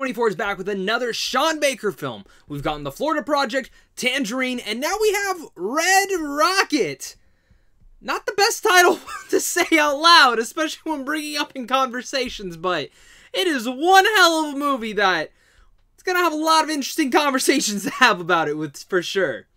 A24 is back with another Sean Baker film. We've gotten The Florida Project, Tangerine, and now we have Red Rocket. Not the best title to say out loud, especially when bringing up in conversations, but it is one hell of a movie that it's gonna have a lot of interesting conversations to have about it with, for sure.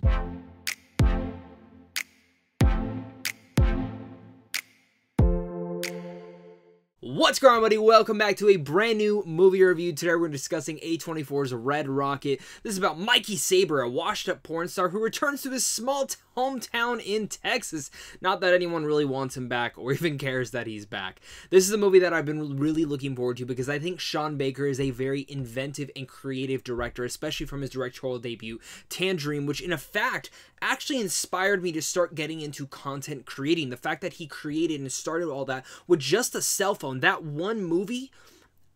What's going on, buddy? Welcome back to a brand new movie review. Today we're discussing A24's Red Rocket. This is about Mikey Saber, a washed-up porn star who returns to his small hometown in Texas. Not that anyone really wants him back or even cares that he's back. This is a movie that I've been really looking forward to because I think Sean Baker is a very inventive and creative director, especially from his directorial debut, Tangerine, which in fact actually inspired me to start getting into content creating. The fact that he created and started all that with just a cell phone, that one movie,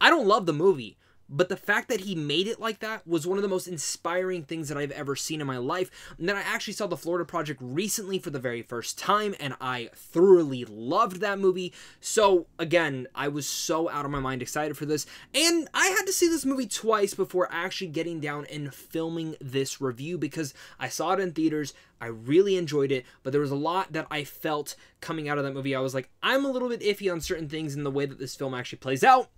I don't love the movie, but the fact that he made it like that was one of the most inspiring things that I've ever seen in my life. And then I actually saw The Florida Project recently for the very first time, and I thoroughly loved that movie. So again, I was so out of my mind excited for this, and I had to see this movie twice before actually getting down and filming this review because I saw it in theaters. I really enjoyed it, but there was a lot that I felt coming out of that movie. I was like, I'm a little bit iffy on certain things in the way that this film actually plays out.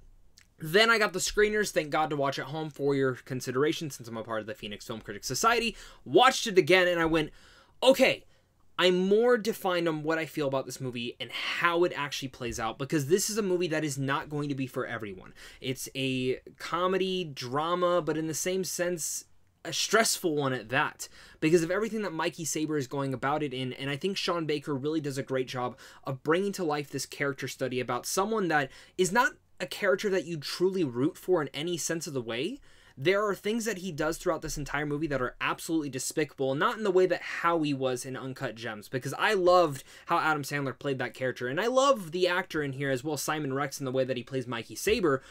Then I got the screeners, thank God, to watch at home for your consideration since I'm a part of the Phoenix Film Critics Society. Watched it again and I went, okay, I'm more defined on what I feel about this movie and how it actually plays out, because this is a movie that is not going to be for everyone. It's a comedy, drama, but in the same sense, a stressful one at that, because of everything that Mikey Saber is going about it in. And I think Sean Baker really does a great job of bringing to life this character study about someone that is not a character that you truly root for in any sense of the way. There are things that he does throughout this entire movie that are absolutely despicable, not in the way that Howie was in Uncut Gems, because I loved how Adam Sandler played that character, and I love the actor in here as well, Simon Rex, in the way that he plays Mikey Saber.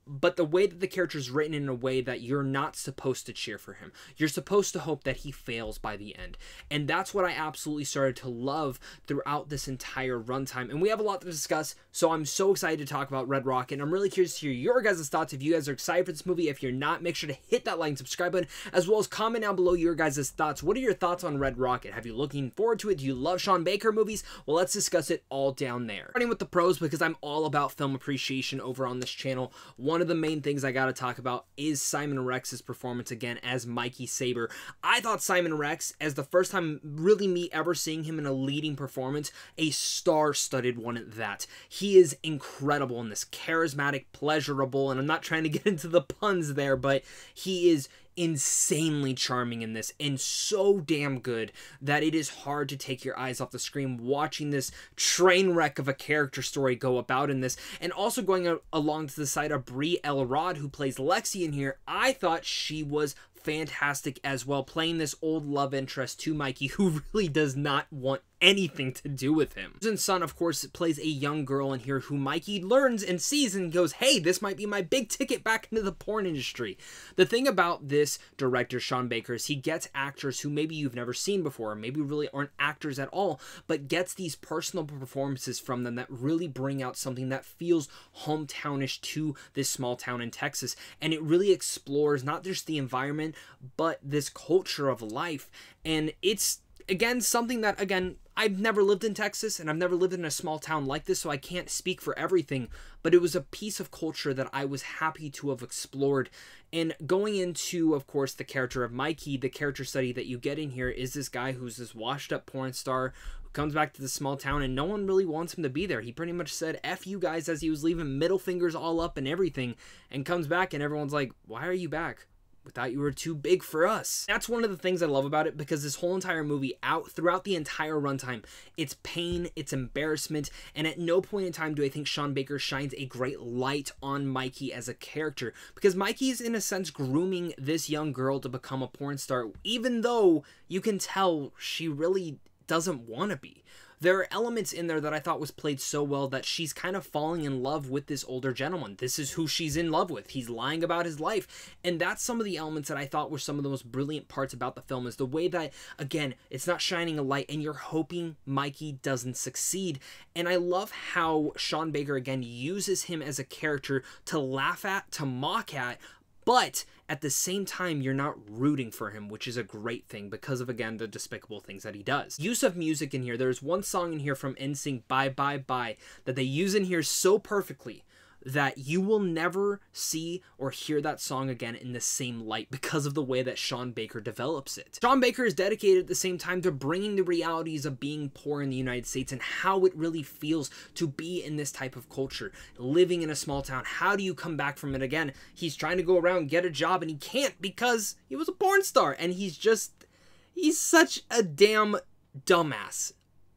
But the way that the character is written in a way that you're not supposed to cheer for him. You're supposed to hope that he fails by the end. And that's what I absolutely started to love throughout this entire runtime. And we have a lot to discuss, so I'm so excited to talk about Red Rocket. And I'm really curious to hear your guys' thoughts. If you guys are excited for this movie, if you're not, make sure to hit that like and subscribe button, as well as comment down below your guys' thoughts. What are your thoughts on Red Rocket? Have you looking forward to it? Do you love Sean Baker movies? Well, let's discuss it all down there. Starting with the pros, because I'm all about film appreciation over on this channel. One of the main things I gotta talk about is Simon Rex's performance again as Mikey Saber. I thought Simon Rex, as the first time really me ever seeing him in a leading performance, a star-studded one at that. He is incredible in this, charismatic, pleasurable, and I'm not trying to get into the puns there, but he is insanely charming in this and so damn good that it is hard to take your eyes off the screen watching this train wreck of a character story go about in this. And also going along to the side of Bree, Elrod, who plays Lexi in here, I thought she was fantastic as well, playing this old love interest to Mikey who really does not want anything to do with him. Susan's son, of course, plays a young girl in here who Mikey learns and sees and goes, hey, this might be my big ticket back into the porn industry. The thing about this director, Sean Baker, is he gets actors who maybe you've never seen before, or maybe really aren't actors at all, but gets these personal performances from them that really bring out something that feels hometownish to this small town in Texas. And it really explores not just the environment, but this culture of life. And it's, again, something that, again, I've never lived in Texas and I've never lived in a small town like this, so I can't speak for everything, but it was a piece of culture that I was happy to have explored. And going into, of course, the character of Mikey, the character study that you get in here is this guy who's this washed up porn star who comes back to the small town and no one really wants him to be there. He pretty much said, F you guys, as he was leaving, middle fingers all up and everything, and comes back and everyone's like, why are you back? We thought you were too big for us. That's one of the things I love about it, because this whole entire movie, throughout the entire runtime, it's pain, it's embarrassment, and at no point in time do I think Sean Baker shines a great light on Mikey as a character, because Mikey is in a sense grooming this young girl to become a porn star, even though you can tell she really doesn't want to be. There are elements in there that I thought was played so well that she's kind of falling in love with this older gentleman. This is who she's in love with. He's lying about his life. And that's some of the elements that I thought were some of the most brilliant parts about the film, is the way that, again, it's not shining a light and you're hoping Mikey doesn't succeed. And I love how Sean Baker, again, uses him as a character to laugh at, to mock at, but at the same time, you're not rooting for him, which is a great thing because of, again, the despicable things that he does. Use of music in here. There's one song in here from NSYNC, Bye Bye Bye, that they use in here so perfectly that you will never see or hear that song again in the same light because of the way that Sean Baker develops it. Sean Baker is dedicated at the same time to bringing the realities of being poor in the United States and how it really feels to be in this type of culture, living in a small town. How do you come back from it again? He's trying to go around, get a job, and he can't because he was a porn star, and he's such a damn dumbass.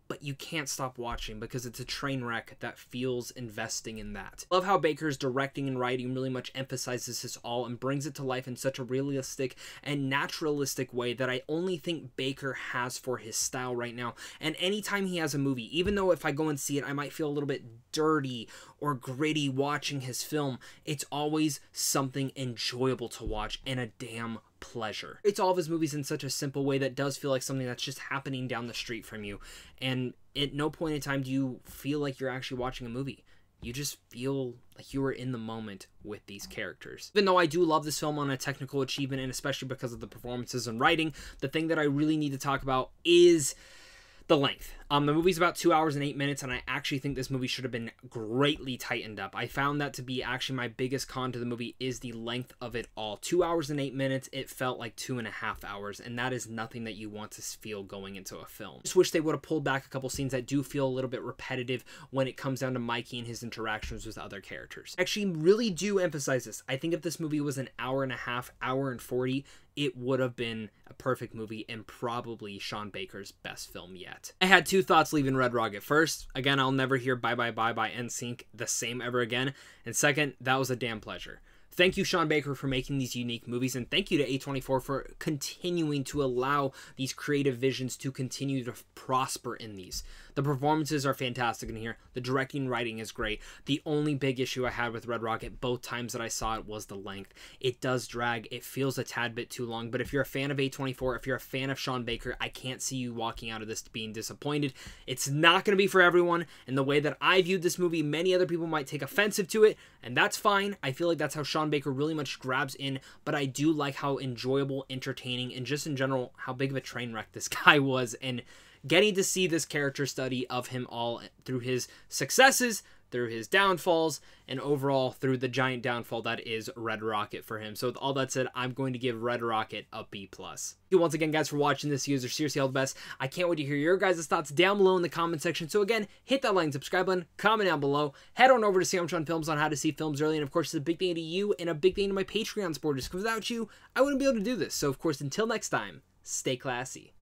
But you can't stop watching because it's a train wreck that feels investing in that. Love how Baker's directing and writing really much emphasizes this all and brings it to life in such a realistic and naturalistic way that I only think Baker has for his style right now. And anytime he has a movie, even though if I go and see it, I might feel a little bit dirty or gritty watching his film, it's always something enjoyable to watch and a damn pleasure. It's all of his movies in such a simple way that does feel like something that's just happening down the street from you. And at no point in time do you feel like you're actually watching a movie. You just feel like you were in the moment with these characters. Even though I do love this film on a technical achievement, and especially because of the performances and writing, the thing that I really need to talk about is the length. The movie's about 2 hours and 8 minutes, and I actually think this movie should have been greatly tightened up. I found that to be actually my biggest con to the movie is the length of it all. 2 hours and 8 minutes, it felt like 2.5 hours, and that is nothing that you want to feel going into a film. Just wish they would have pulled back a couple scenes that do feel a little bit repetitive when it comes down to Mikey and his interactions with other characters. Actually, really do emphasize this. I think if this movie was an hour and a half, hour and 40, it would have been a perfect movie and probably Sean Baker's best film yet. I had two thoughts leaving Red Rocket. First, again, I'll never hear Bye Bye Bye by NSYNC the same ever again. And second, that was a damn pleasure. Thank you, Sean Baker, for making these unique movies, and thank you to A24 for continuing to allow these creative visions to continue to prosper in these. The performances are fantastic in here. The directing and writing is great. The only big issue I had with Red Rocket both times that I saw it was the length. It does drag. It feels a tad bit too long, but if you're a fan of A24, if you're a fan of Sean Baker, I can't see you walking out of this being disappointed. It's not going to be for everyone, and the way that I viewed this movie, many other people might take offensive to it, and that's fine. I feel like that's how Sean Baker really much grabs in, but I do like how enjoyable, entertaining, and just in general, how big of a train wreck this guy was, and getting to see this character study of him all through his successes, through his downfalls, and overall through the giant downfall that is Red Rocket for him. So with all that said, I'm going to give Red Rocket a B+. Thank you once again, guys, for watching this. You guys are seriously all the best. I can't wait to hear your guys' thoughts down below in the comment section. So again, hit that like and subscribe button, comment down below, head on over to Sean Films on how to see films early, and of course, it's a big thing to you and a big thing to my Patreon supporters, because without you, I wouldn't be able to do this. So of course, until next time, stay classy.